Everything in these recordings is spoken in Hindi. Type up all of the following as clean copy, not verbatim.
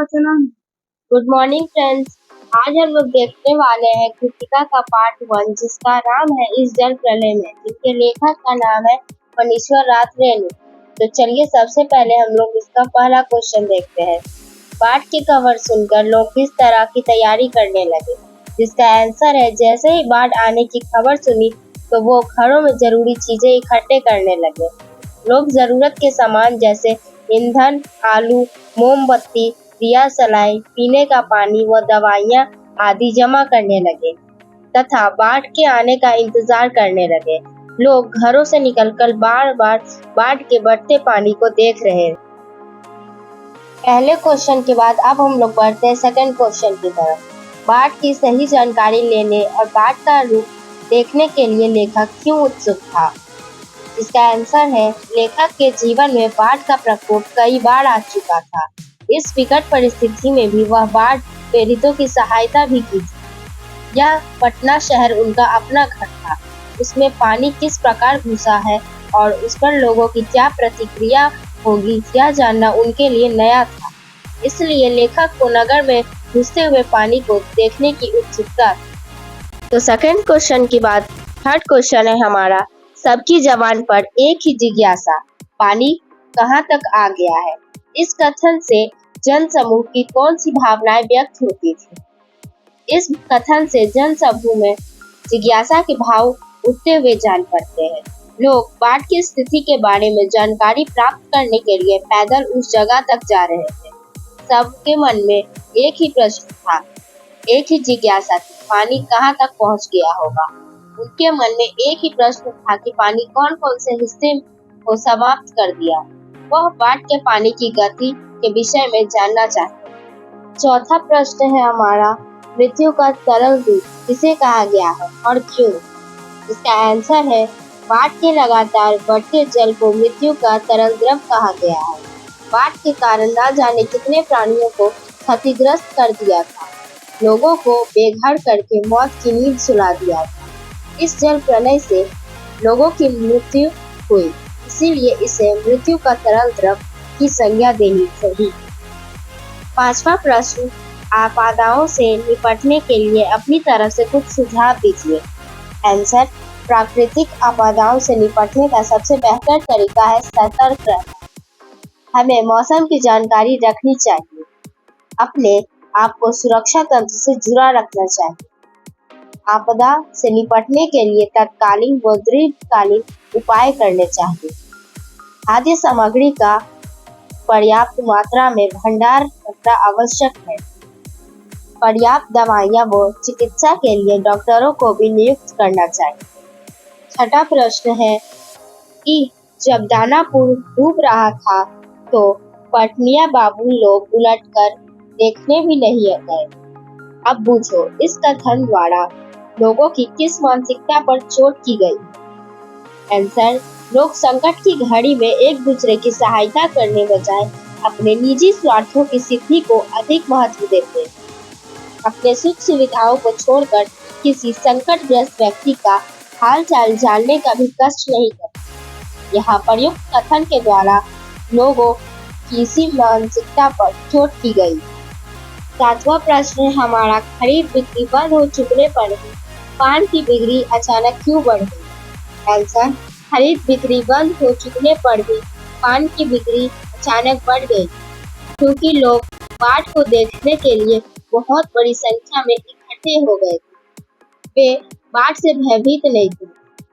चला। Good morning friends. आज हम लोग देखने वाले हैं कृतिका का पार्ट 1 जिसका नाम है इस जल प्रलय में, जिसके लेखक का नाम है मनीश्वर रात रेणु। तो चलिए सबसे पहले हम लोग इसका पहला क्वेश्चन देखते हैं। पाठ की खबर सुनकर लोग किस तरह की तैयारी करने लगे। जिसका आंसर है जैसे ही बाढ़ आने की खबर सुनी तो वो घरों में जरूरी चीजें इकट्ठे करने लगे। लोग जरूरत के सामान जैसे ईंधन, आलू, मोमबत्ती, दिया सलाई, पीने का पानी व दवाइयाँ आदि जमा करने लगे तथा बाढ़ के आने का इंतजार करने लगे। लोग घरों से निकलकर बार बार बाढ़ के बढ़ते पानी को देख रहे हैं। पहले क्वेश्चन के बाद अब हम लोग बढ़ते हैं सेकंड क्वेश्चन की तरफ। बाढ़ की सही जानकारी लेने और बाढ़ का रूप देखने के लिए लेखक क्यों उत्सुक था। इसका आंसर है लेखक के जीवन में बाढ़ का प्रकोप कई बार आ चुका था। इस विकट परिस्थिति में भी वह बाढ़ पीड़ितों की सहायता भी की थी। यह पटना शहर उनका अपना घर था। उसमें पानी किस प्रकार घुसा है और उस पर लोगों की क्या प्रतिक्रिया होगी यह जानना उनके लिए नया था। इसलिए लेखक को नगर में घुसते हुए पानी को देखने की उत्सुकता। तो सेकंड क्वेश्चन के बाद थर्ड क्वेश्चन है हमारा सबकी जबान पर एक ही जिज्ञासा, पानी कहाँ तक आ गया है। इस कथन से जन समूह की कौन सी भावनाएं व्यक्त होती थी। इस कथन से जन समूह में जिज्ञासा के भाव उठते हुए जान पड़ते हैं। लोग बाढ़ की स्थिति के बारे में जानकारी प्राप्त करने के लिए पैदल उस जगह तक जा रहे थे। सबके मन में एक ही प्रश्न था, एक ही जिज्ञासा थी, पानी कहाँ तक पहुँच गया होगा। उनके मन में एक ही प्रश्न था कि पानी कौन कौन से हिस्से को समाप्त कर दिया। वह बाढ़ के पानी की गति के विषय में जानना चाहते। चौथा प्रश्न है हमारा मृत्यु का तरल रूप किसे कहा गया है और क्यों। इसका आंसर है बाढ़ के लगातार बढ़ते जल को मृत्यु का तरल द्रव कहा गया है। बाढ़ के कारण न जाने कितने प्राणियों को क्षतिग्रस्त कर दिया था। लोगों को बेघर करके मौत की नींद सुला दिया था। इस जल प्रलय से लोगों की मृत्यु हुई, इसीलिए इसे मृत्यु का तरल द्रव की संज्ञा देनी चाहिए। पांचवा प्रश्न आपदाओं से निपटने के लिए अपनी तरफ से कुछ सुझाव दीजिए। आंसर प्राकृतिक आपदाओं से निपटने का सबसे बेहतर तरीका है सतर्क रहना। हमें मौसम की जानकारी रखनी चाहिए। अपने आप को सुरक्षा तंत्र से जुड़ा रखना चाहिए। आपदा से निपटने के लिए तत्कालीन व दीर्घकालीन उपाय करने चाहिए। खाद्य सामग्री का पर्याप्त मात्रा में भंडार रखना आवश्यक है। पर्याप्त दवाइयाँ व चिकित्सा के लिए डॉक्टरों को भी नियुक्त करना चाहिए। छठा प्रश्न है कि जब दानापुर डूब रहा था तो पटनिया बाबू लोग उलटकर देखने भी नहीं गए। अब पूछो इस कथन द्वारा लोगों की किस मानसिकता पर चोट की गई। आंसर लोग संकट की घड़ी में एक दूसरे की सहायता करने बजाय अपने निजी स्वार्थों की सिद्धि को अधिक महत्व देते हैं। अपने सुख सुविधाओं को छोड़कर किसी संकटग्रस्त व्यक्ति का हाल चाल जानने का भी कष्ट नहीं करते। यहाँ प्रयुक्त कथन के द्वारा लोगों की इसी मानसिकता पर चोट की गई। सातवां प्रश्न है हमारा खरीद बिक्री बंद हो चुकने पर भी पान की बिक्री अचानक क्यों बढ़ गई। आंसर खरीद बिक्री बंद हो चुकने पर भी पान की बिक्री अचानक बढ़ गई क्योंकि लोग बाढ़ को देखने के लिए बहुत बड़ी संख्या में इकट्ठे हो गए थे। वे बाढ़ से भयभीत नहीं थे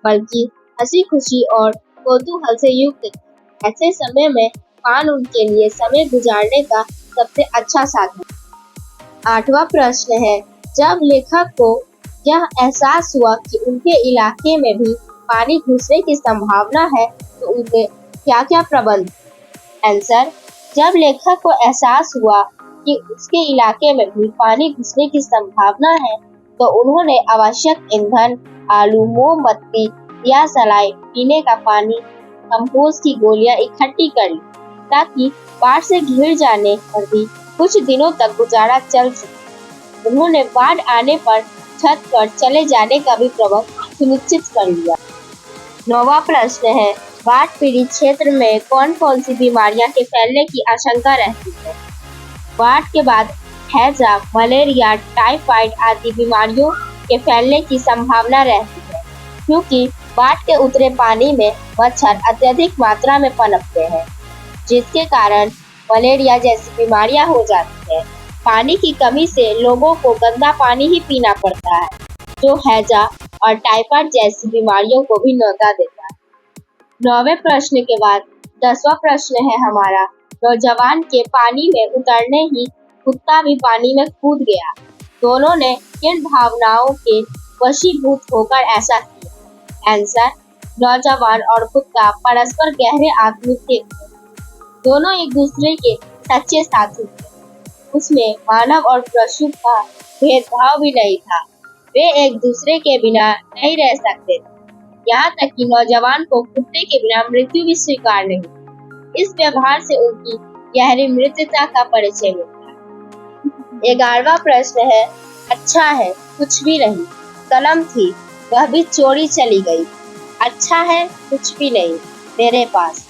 बल्कि हंसी खुशी और कौतूहल से युक्त थे। ऐसे समय में पान उनके लिए समय गुजारने का सबसे अच्छा साधन। आठवां प्रश्न है जब लेखक को यह एहसास हुआ कि उनके इलाके में भी पानी घुसने की संभावना है तो उनके क्या क्या प्रबंध। आंसर जब लेखक को एहसास हुआ कि उसके इलाके में भी पानी घुसने की संभावना है तो उन्होंने आवश्यक ईंधन, आलू, मोमबत्ती, दिया सलाई, पीने का पानी, कंपोस्ट की गोलियां इकट्ठी कर ली ताकि बाढ़ से घिर जाने पर भी कुछ दिनों तक गुजारा चल सके। उन्होंने बाढ़ आने पर छत पर चले जाने का भी प्रबंध सुनिश्चित कर लिया। नौवां प्रश्न है बाढ़ पीड़ित क्षेत्र में कौन कौन सी बीमारियां के फैलने की आशंका रहती है। बाढ़ के बाद हैजा, मलेरिया, टाइफाइड आदि बीमारियों के फैलने की संभावना रहती है, क्योंकि बाढ़ के उतरे पानी में मच्छर अत्यधिक मात्रा में पनपते हैं, जिसके कारण मलेरिया जैसी बीमारियां हो जाती है। पानी की कमी से लोगों को गंदा पानी ही पीना पड़ता है, जो हैजा और टाइफाइड जैसी बीमारियों को भी न्योता देता है। 9वें प्रश्न के बाद 10वां प्रश्न है हमारा, नौजवान के पानी में उतरने ही कुत्ता भी पानी में कूद गया। दोनों ने किन भावनाओं के वशीभूत होकर ऐसा किया? आंसर, नौजवान और कुत्ता परस्पर गहरे आत्मिक थे। दोनों एक दूसरे के सच्चे साथी थे। उसमें मानव और पशु का भेदभाव भी नहीं था। वे एक दूसरे के बिना नहीं रह सकते थे। यहाँ तक कि नौजवान को कुत्ते के बिना मृत्यु भी स्वीकार नहीं। इस व्यवहार से उनकी गहरी मित्रता का परिचय मिलता है। 11वां प्रश्न है, अच्छा है कुछ भी नहीं, कलम थी वह भी चोरी चली गई। अच्छा है कुछ भी नहीं मेरे पास।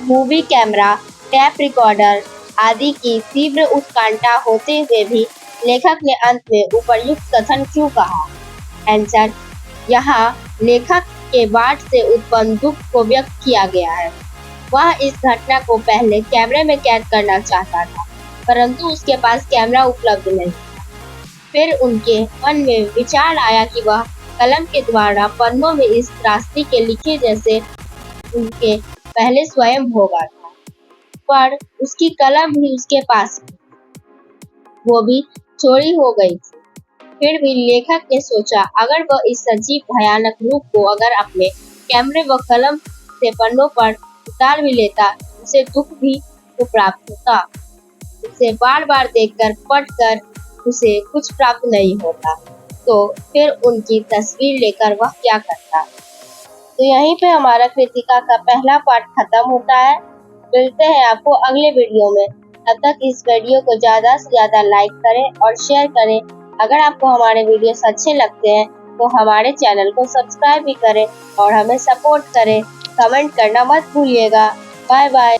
मूवी कैमरा, टेप रिकॉर्डर आदि की तीव्र उत्कंठा होते हुए भी लेखक ने अंत में उपर्युक्त कथन क्यों कहा? आंसर, यहाँ लेखक के बाढ़ से उत्पन्न दुख को व्यक्त किया गया है। वह इस घटना को पहले कैमरे में कैद करना चाहता था, परंतु उसके पास कैमरा उपलब्ध नहीं था। फिर उनके मन में विचार आया कि वह कलम के द्वारा पन्नों में इस त्रासदी के लिखे जैसे उनके पहले स्वयं भोगा था, पर उसकी कलम भी उसके पास थी, वो भी चोरी हो गई थी। फिर भी लेखक ने सोचा, अगर वह इस सजीव भयानक रूप को अगर अपने कैमरे व कलम से पन्नों पर उतार भी लेता, उसे दुख भी तो प्राप्त होता। उसे बार बार देखकर पढ़कर उसे कुछ प्राप्त नहीं होता, तो फिर उनकी तस्वीर लेकर वह क्या करता? तो यहीं पे हमारा कृतिका का पहला पार्ट खत्म होता है। मिलते हैं आपको अगले वीडियो में। तब तक इस वीडियो को ज़्यादा से ज़्यादा लाइक करें और शेयर करें। अगर आपको हमारे वीडियोस अच्छे लगते हैं तो हमारे चैनल को सब्सक्राइब भी करें और हमें सपोर्ट करें। कमेंट करना मत भूलिएगा। Bye bye.